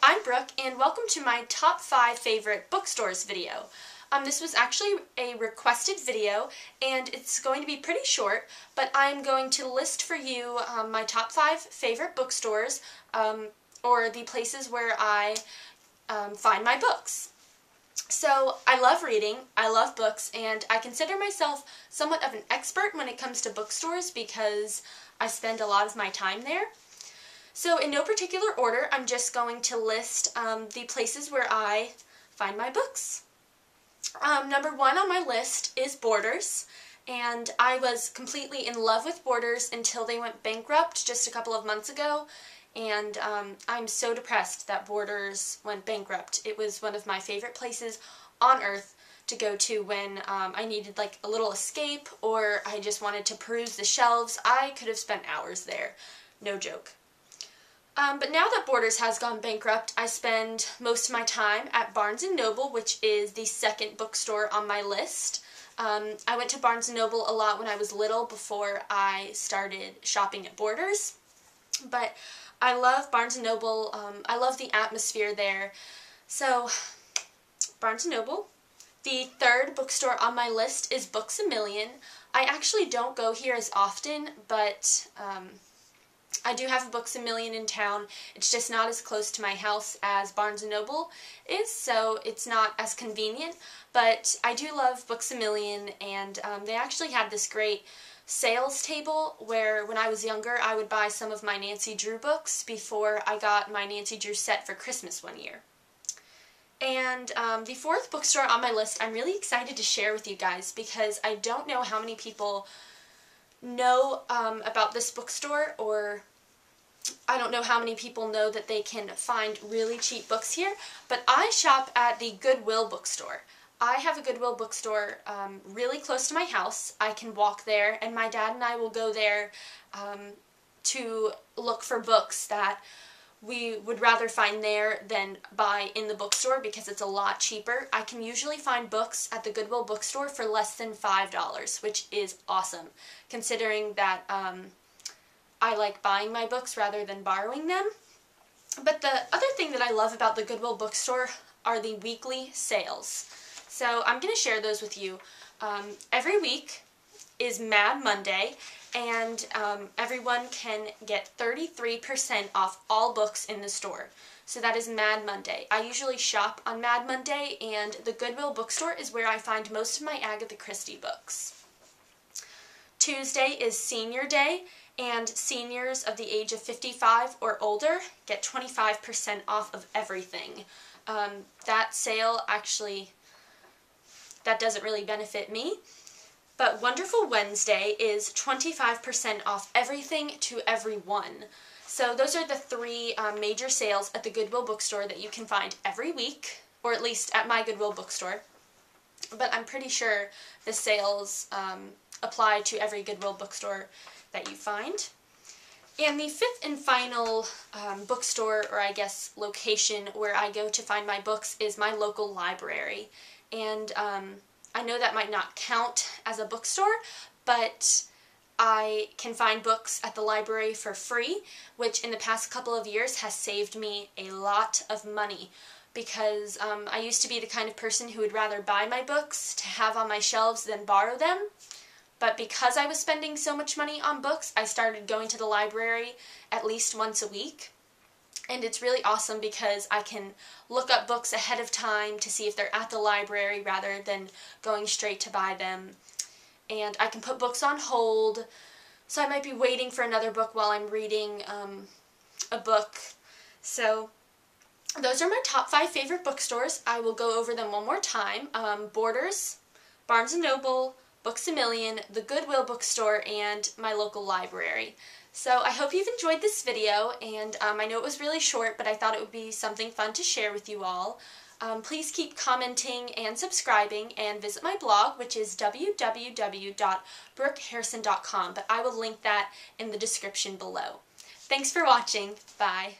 I'm Brooke, and welcome to my top 5 favorite bookstores video. This was actually a requested video, and it's going to be pretty short, but I'm going to list for you my top 5 favorite bookstores, or the places where I find my books. So, I love reading, I love books, and I consider myself somewhat of an expert when it comes to bookstores because I spend a lot of my time there. So in no particular order, I'm just going to list the places where I find my books. Number 1 on my list is Borders, and I was completely in love with Borders until they went bankrupt just a couple of months ago, and I'm so depressed that Borders went bankrupt. It was one of my favorite places on earth to go to when I needed like a little escape or I just wanted to peruse the shelves. I could have spent hours there. No joke. But now that Borders has gone bankrupt, I spend most of my time at Barnes & Noble, which is the second bookstore on my list. I went to Barnes & Noble a lot when I was little before I started shopping at Borders. But I love Barnes & Noble. I love the atmosphere there. So, Barnes & Noble. The third bookstore on my list is Books A Million. I actually don't go here as often, but I do have a Books A Million in town. It's just not as close to my house as Barnes & Noble is, so it's not as convenient. But I do love Books A Million, and they actually had this great sales table where when I was younger I would buy some of my Nancy Drew books before I got my Nancy Drew set for Christmas one year. And the fourth bookstore on my list I'm really excited to share with you guys because I don't know how many people know about this bookstore, or I don't know how many people know that they can find really cheap books here, but I shop at the Goodwill bookstore. I have a Goodwill bookstore really close to my house. I can walk there, and my dad and I will go there to look for books that we would rather find there than buy in the bookstore because it's a lot cheaper. I can usually find books at the Goodwill bookstore for less than $5, which is awesome, considering that I like buying my books rather than borrowing them. But the other thing that I love about the Goodwill bookstore are the weekly sales. So I'm going to share those with you. Every week is Mad Monday, and everyone can get 33% off all books in the store. So that is Mad Monday. I usually shop on Mad Monday, and the Goodwill bookstore is where I find most of my Agatha Christie books. Tuesday is Senior Day, and seniors of the age of 55 or older get 25% off of everything. That sale actually, that doesn't really benefit me. But Wonderful Wednesday is 25% off everything to everyone. So those are the 3 major sales at the Goodwill bookstore that you can find every week, or at least at my Goodwill bookstore. But I'm pretty sure the sales apply to every Goodwill bookstore that you find. And the 5th and final bookstore, or I guess location, where I go to find my books is my local library. And I know that might not count as a bookstore, but I can find books at the library for free, which in the past couple of years has saved me a lot of money because I used to be the kind of person who would rather buy my books to have on my shelves than borrow them. But because I was spending so much money on books, I started going to the library at least once a week. And it's really awesome because I can look up books ahead of time to see if they're at the library rather than going straight to buy them. And I can put books on hold, so I might be waiting for another book while I'm reading a book. So those are my top 5 favorite bookstores. I will go over them one more time. Borders, Barnes & Noble, Books A Million, the Goodwill bookstore, and my local library. So I hope you've enjoyed this video, and I know it was really short, but I thought it would be something fun to share with you all. Please keep commenting and subscribing, and visit my blog, which is www.brookeharrison.com, but I will link that in the description below. Thanks for watching. Bye.